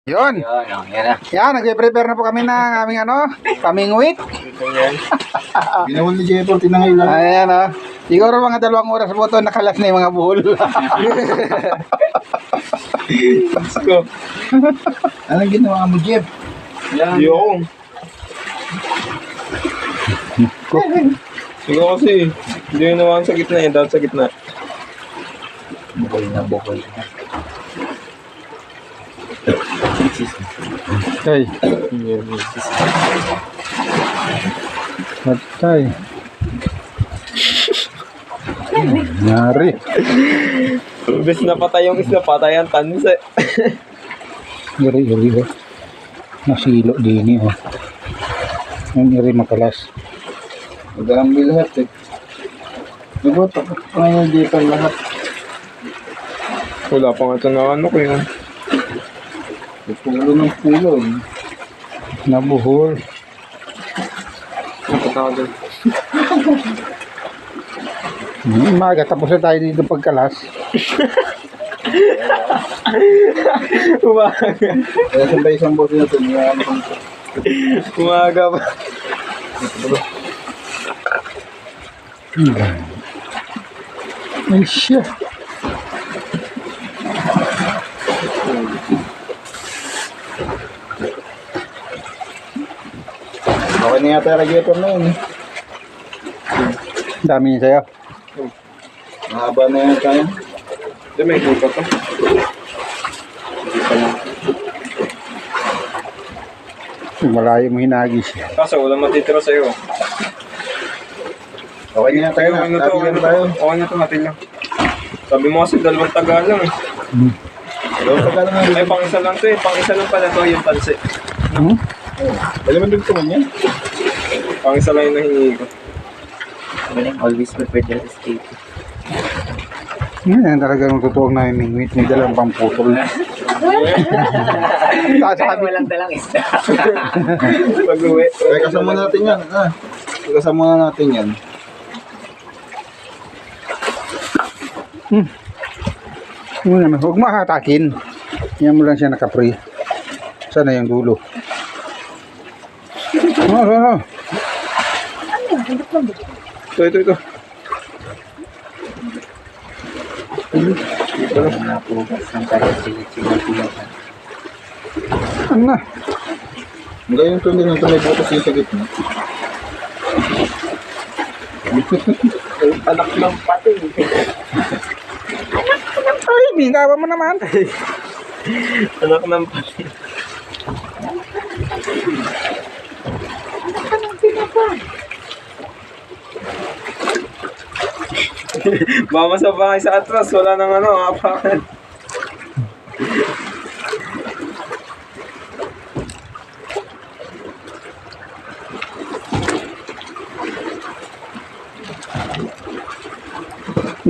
Yun. Yan, nagpe-prepare na po kami ng aming pamingwit. Binawal ni Jeffo, tinangay lang. Ayan siguro mga 2 oras po ito, nakalas na yung mga buhol. Anong ginawa mo, Jeff? Yung. Sige kasi, hindi yun naman sa gitna yan, dahil sa gitna. Bukol na. Tay. Patay. Nyari. Imbes na patay yung isla, patay ang tanse. Iri nasilo din yung iri makalas. Mag-aambil lahat eh. Diba, tapos ngayon Jeffo lahat. Wala pa nga ito na ano ko yun. Pulo ng pulo. Nabuhol. Napatawa doon. Maga tapos na tayo dito pagkalas. Umaga. Kaya sabay isang bote na ito. Umaga pa. Ay siya. Okay na yata yung Jeffo na yun. Dami niya sa'yo. Mahaba na yan tayo. Hindi, may kupa to. Malayo mo hinagis. Kaso wala matitira sa'yo. Okay na tayo. Okay na to, okay na to. Okay na to, natin lang. Sabi mo kasi 2 taga lang eh. Ay, pang-isa lang to eh. Pang-isa lang pala to yung tansi. Alam mo din ito man yan? Pang-isa lang yung nahingi ko. Always prepared to escape. Yan talagang totoong namimingwit. May dalang pamputol. Kaya walang dalang isda. Pag-uwi. Ay, kasama natin yan. Kasama natin yan. Huwag makatakin. Yan mo lang siya nakapre. Sana yung dulo. Ano? Ito. Napugas ng kaya sinig-sinig. Ano na? Ngayon ito din ito may butas yung sa gitna. Anak ng pati. Ay, binawa mo naman. Anak ng pati. Mama sa bahay sa atras, wala nang apakan.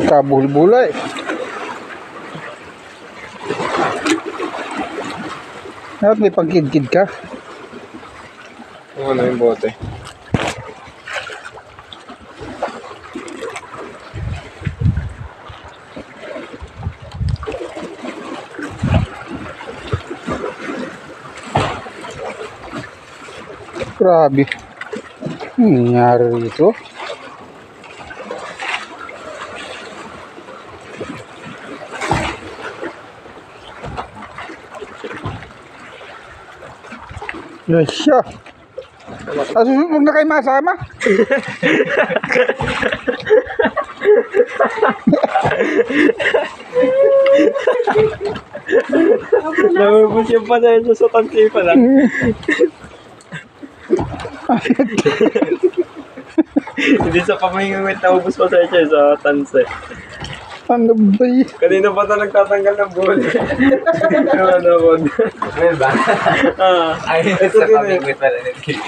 Kabul-bulay. Dapat may pagkid-kid ka. Ano yung bote? Grabe. Ano nangyari rito? Yes, siya. Huwag na kayo masama. Namubos yung pasensya sa tansi pala. Hindi sa pamingwit na ubos pasensya sa tansi. Ano ba yun? Kanina pa ito nagtatanggal ng buhol. Ano ko? Well ba? Ay, ito sa din pamingwit pala.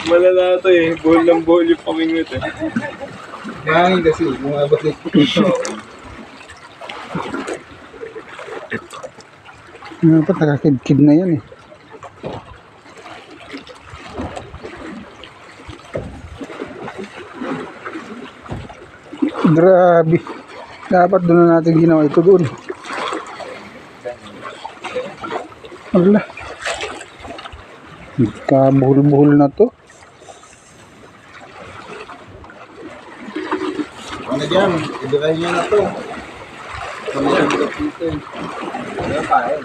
Malala ito eh. Buhol ng buhol yung pamingwit eh. Mahangin kasi, bumabas ito. Dapat nakakid-kid na yan eh. Grabe. Dapat doon na natin ginawa ito doon. Wala. Kabuhol-buhol na to. Ano dyan? Idiray niya na to. Ano yan? Dito eh. Ano pa eh?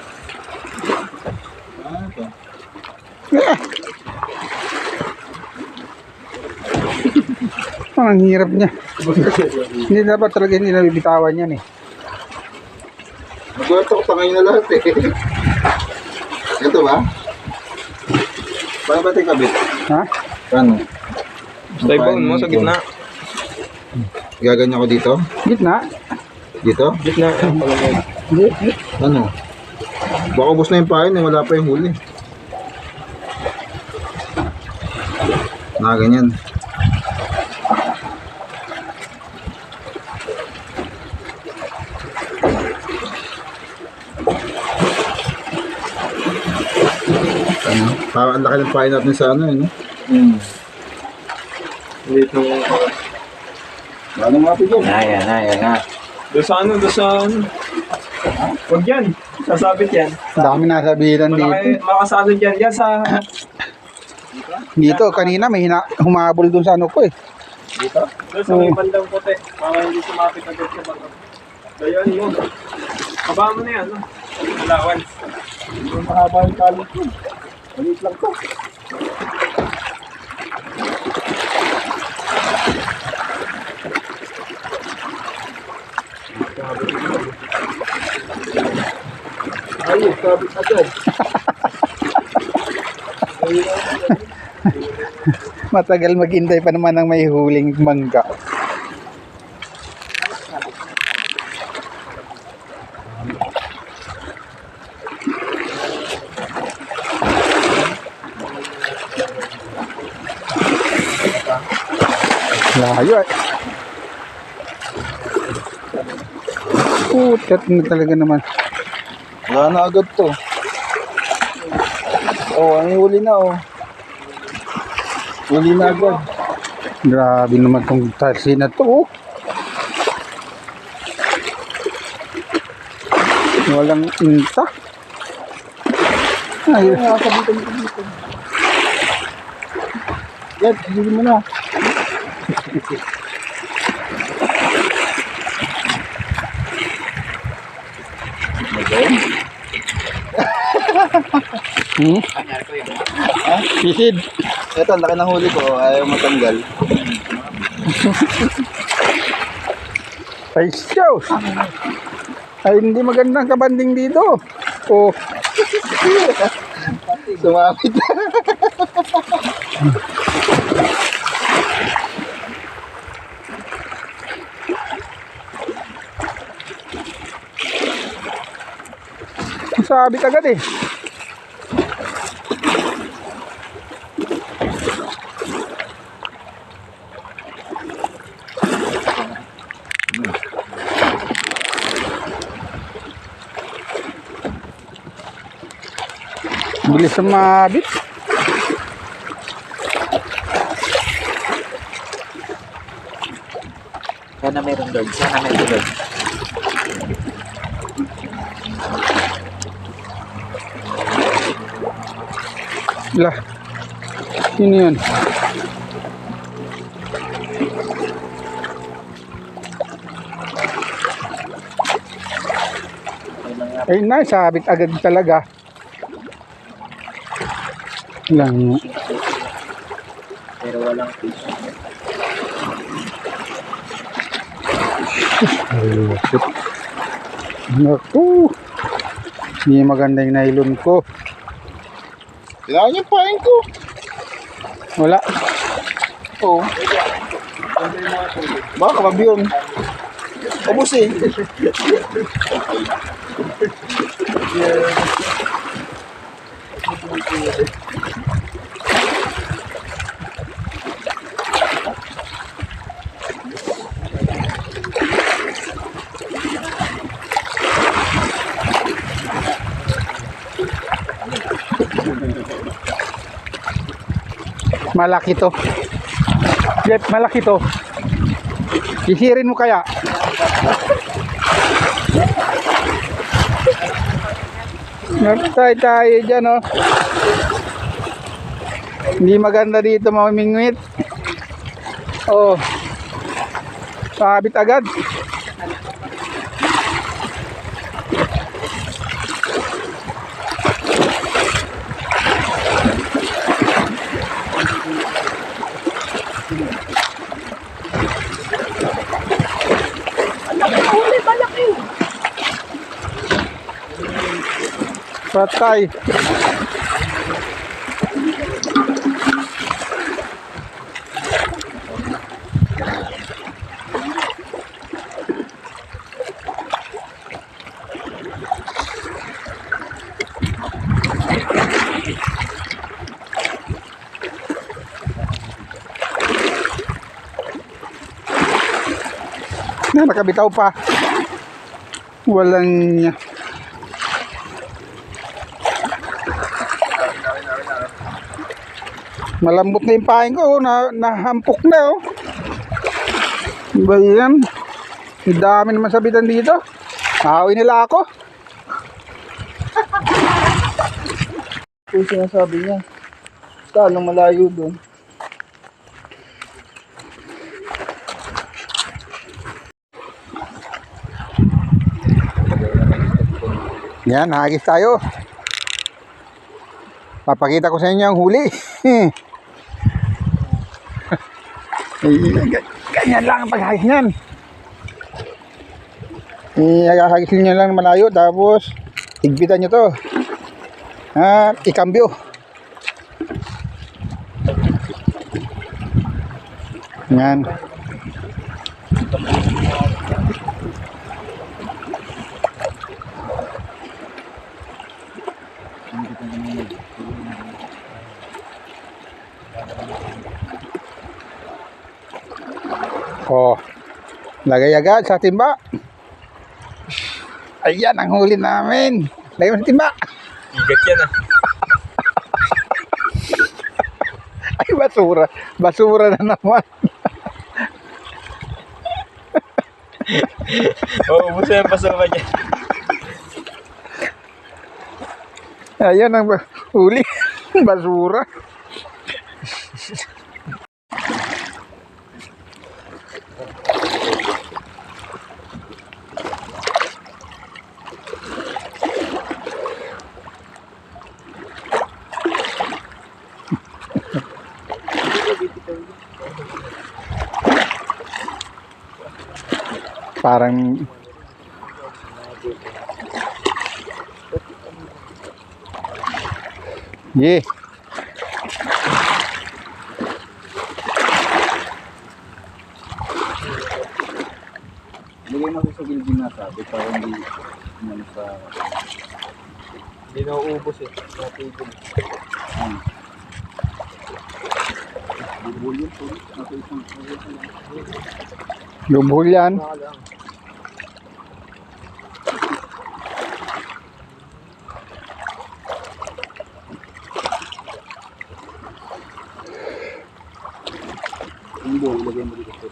Ano to? Ang hirap niya. Hindi dapat talaga hindi nabibitawan yan eh. Nagulat ako sa ngayon na lahat eh. Ito ba? Paano ba ito kabit? Ha? Paano? Basta ibaon mo sa gitna. Gaganyan ko dito? Gitna? Dito? Gitna. Hindi. Ano? Baka ubos na yung pain eh, wala pa yung huli. Ganyan. Ano? Parang ang laki ng pain natin sa ano eh, no? Dito. Ano mga pigyan? Ayan na. Doon sa ano, doon sa ano. Huwag yan. Sasabit yan. Dami nasabihan dito. Makasalod yan. Yan sa... Dito, kanina may humabol dun sa ano ko eh. Dito? Doon sa may bandang puti. Para hindi sumapit agad sa bato. So yun yun. Kaba mo na yan. No? Allowance. Yung mahaba yung kalit ko. Malit lang to. Ayos, sabit agad. Matagal maghintay pa naman ng may huling mangga. Layo eh. Putat na talaga naman. Wala na agad to. Oh, ang huli na oh. Huli na agad. Grabe naman tong taxi na to. Oh. Walang inta. Ay, Kabitan. Yan, hindi mo na. Sisid. Ito, laki ng huli ko. Ayaw matanggal. Ay, Diyos. Ay, hindi magandang kabanding dito. Oh, Sumapit na. sabit agad eh. Bilis na mabit. Sana meron doon. Sana meron doon. Lah. Ini yun. Ay na, sabit agad talaga. Lang. Pero walang fish. Ayusip. Naku. Hindi maganda yung nylon ko. Kailangan yung pain ko. Wala. Oo. Baka kababi yun. Ubus eh. Malaki to. Jeff, malaki to. Isirin mo kaya? Nagtay tayo dyan, oh. Hindi maganda dito mamingwit. Oh. Sabit agad. Patay. Na nakabitaw pa. Walang malambot na yung pain ko, nahampok na oh. Ba yan? Ang dami naman sabitan dito. Nakawin nila ako. Kung sinasabi niya, talong malayo doon. Yan, hagis tayo. Papakita ko sa inyo ang huli. Ganyan lang ang paghagis niyan. Ihagis niyo lang malayo, tapos higpitan nyo to. At ikambyo. Yan. Oh, lagay agad sa timba. Ayan ang huli namin. Lagay mo sa timba. Igat yan ah. Ay, basura. Basura na naman. Oo, busa yung pasama niya. Ayan ang huli. Basura. Parang yeah. Lagay mo sa gilgin na sabi para hindi naman sa... Hindi na uubos eh. Natigil. Bubulyon po. Lubhol yan. Yung buo, ilagay mo dito.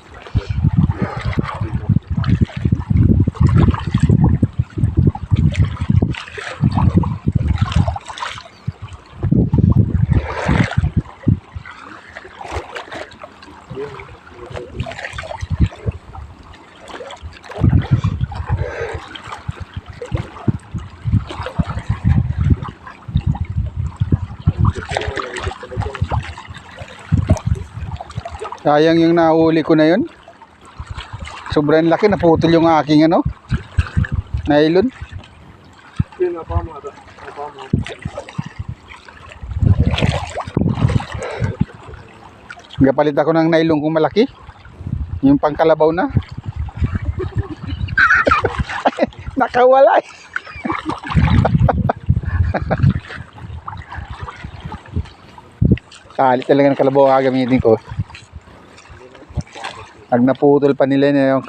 Sayang yung nahuli ko na yun. Sobrang laki, naputol yung aking ano, nylon. Yun, napama. Napama. Gapalit ako ng nylon kung malaki. Yung pangkalabaw na. Nakawala eh. Kalit talaga ng kalabaw ang gagamitin ko. Pag naputol pa nila na yung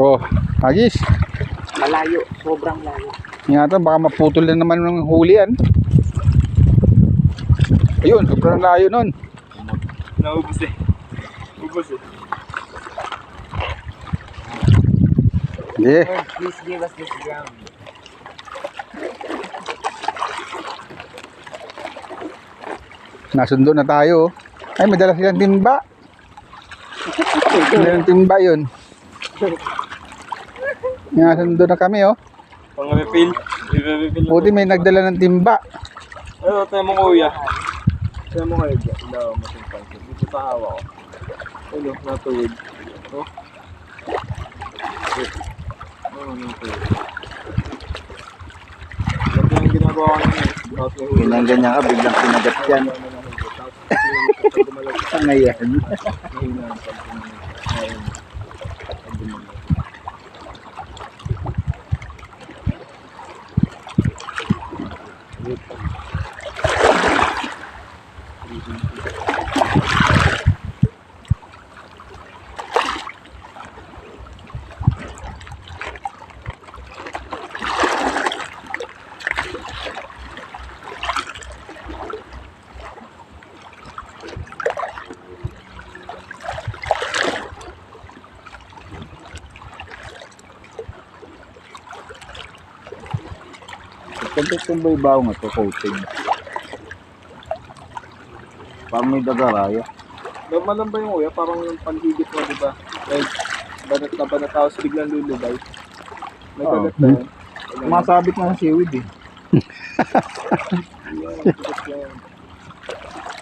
oh, agis. Malayo, sobrang layo. Yata baka maputol na naman ng huli yan. Ayun, sobrang layo nun. Naubos eh. Ubus eh. Hindi. Please give us this ground. Nasundo na tayo. Ay, may dala silang timba. May timba yun. Nasundo na kami, oh. Pang-refill. I-refill. Buti may nagdala ng timba. Ano, tayo mo kuya. Tayo mo kayo dyan. Wala akong masimpang. Dito sa hawa ko. Ano, natuwid. Oh. Ano, natuwid. Ganito yung ginagawa ko naman. Tapos may huli. Pinangganyan ka, biglang pinagat yan. Ngayon. Kung ba ibaw nga to, coating? Parang may dagaraya. Normal lang ba yung kuya? Parang yung panhigit mo, diba? Like, banat na banat tapos biglang lulubay. May Oo. kagat na yun. Masabit na ng siwid eh.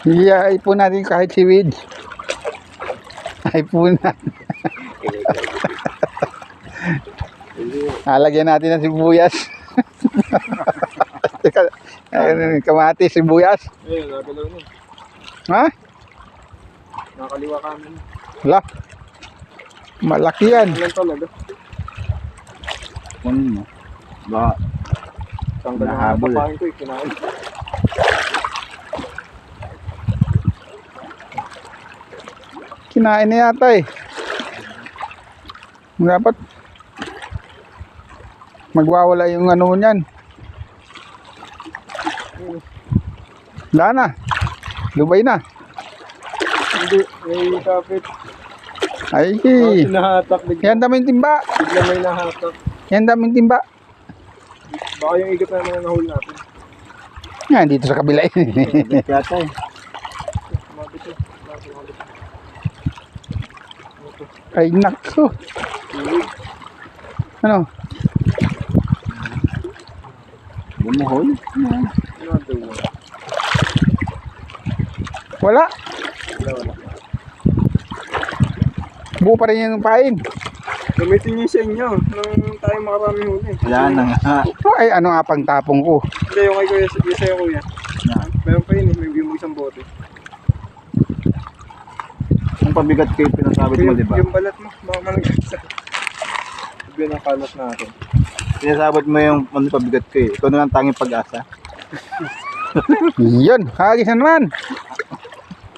Yeah, ipon natin kahit siwid. Ipon natin. Alagyan natin ng sibuyas. Kamatis, sibuyas. Ayun, nagalaw na. Ha? Nakaliwa kami. Wala. Malaki yan. Ilan talaga? Kung mo. Ba, Tanggal na Nahabol eh. papain ko eh. Kinain. Kinain na yata eh. Dapat magwawala yung ano niyan. Wala na. Lubay na. Hindi, may kapit. Ay, Nahatak bigla. yan daming timba. Bigla may nahatak. Yan daming timba. Baka yung igat na naman ang nahul natin. Yan, dito sa kabila eh. Sabit yata eh. Mabit eh. Mabit. Ay, nakso. Ano? Bumuhol. Ano ang tuwa? Wala. Wala. Buo pa rin yung pain. Gamitin niyo sa inyo. Nung tayo makarami huli. Wala na nga. Ay, ano nga pang tapong ko. Hindi, yung kay kuya. Yung sa'yo kuya. Meron pa yun eh. May view mo isang bote. Ang pabigat kayo pinasabit mo, di ba? Yung balat mo. Baka malagasa. Sabi ng kalat natin. Pinasabit mo yung ano, pabigat kayo. Ikaw na lang tanging pag-asa. Yun, kagis na naman.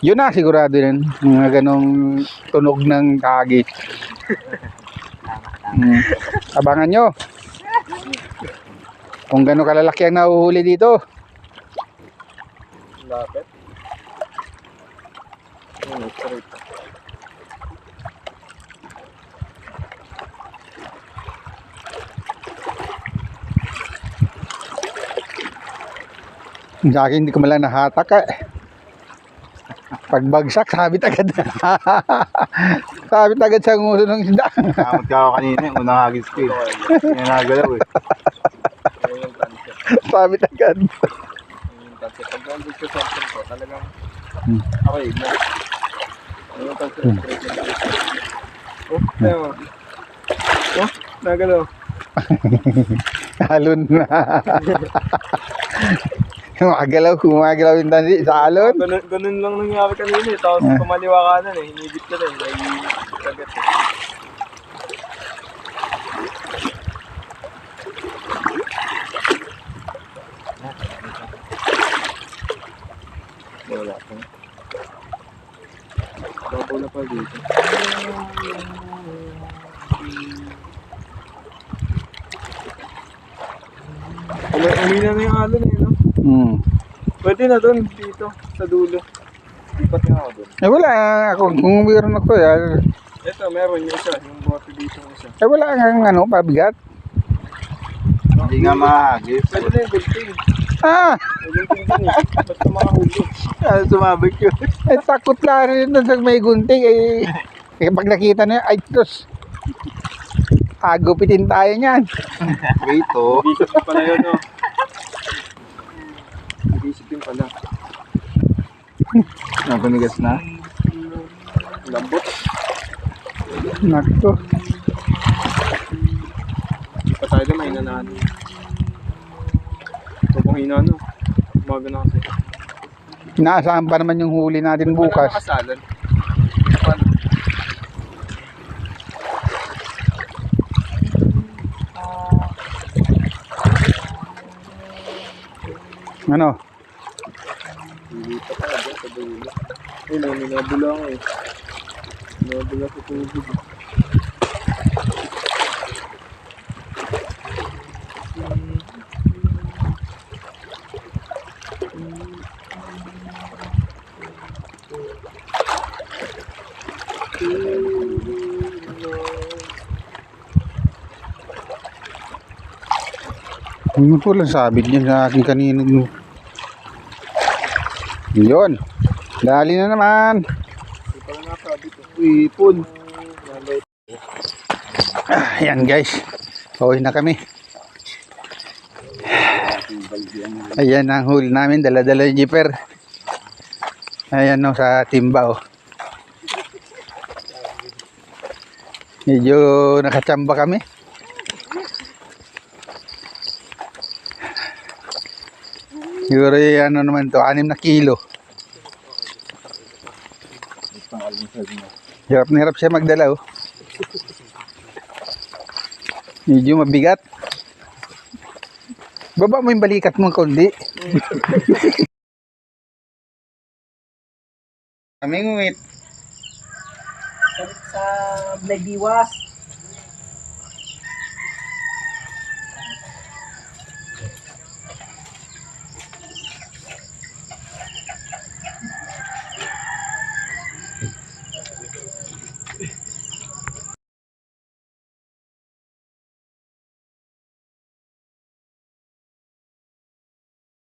Yun na, sigurado yan. Mga ganong tunog ng kagis. Abangan nyo. Kung gano'ng kalalaki ang nahuhuli dito. Lapit. Ano, straight. Sa akin, hindi ko malang nahatak eh. Pagbagsak, sabit agad. Sabit agad sa nguso ng isda. Kamot ka ako kanina, unang hagis ko eh. Hindi na nagalaw eh. Ayun yung tansi. Sabit agad. Ayun yung tansi. Pag nandun sa something ko, talagang okay mo. Ayun yung tansi. Oh, tayo mo. Oh, nagalaw. Alon na. Gumagalaw yung tansi sa alon. Ganun lang nangyari kanina eh. Tapos kumaliwa ka na eh. Hinigit ka rin. May kagat eh. Wala pa. Babaw na pa dito. Umina na yung alon eh, no? Hmm. Pwede na doon, dito, sa dulo. Lipat nga ako doon. Eh wala, ako, kung meron ako Ito, meron yung isa. Yung bote dito yung isa. wala nga pabigat. Hindi nga mahagis. Pwede na yung gunting. Ah, Yung gunting din eh. Basta makahulog. Sumabit yun. eh takot lang rin doon sa may gunting pag nakita na ay tos. Agupitin tayo niyan. Rito. Nag-isip din pala yun, no? Nag-isip din pala. Napanigas na. Lambot. Nakto. Hindi pa tayo doon, may nanaan. Ito kung hina, no? Umaga na kasi. Inaasahan pa naman yung huli natin bukas. Wala nakasalan. Ano? Dito pa ka dyan sa dulo. Ayun, minabula ako eh. Minabula sa tubig. Ano po lang sabit niya sa akin kanina. Yun. Dali na naman. Ito pala nasabi ko. Ipon. Ayan guys. Pauwi na kami. Ayan ang huli namin. Dala-dala yung jeeper. Ayan no, sa timba oh. Medyo nakachamba kami. Siguro ano naman to, 6 na kilo. Hirap na hirap siya magdala oh. Medyo mabigat. Baba mo yung balikat mo kundi. Kaming wait. Sa Bladiwas.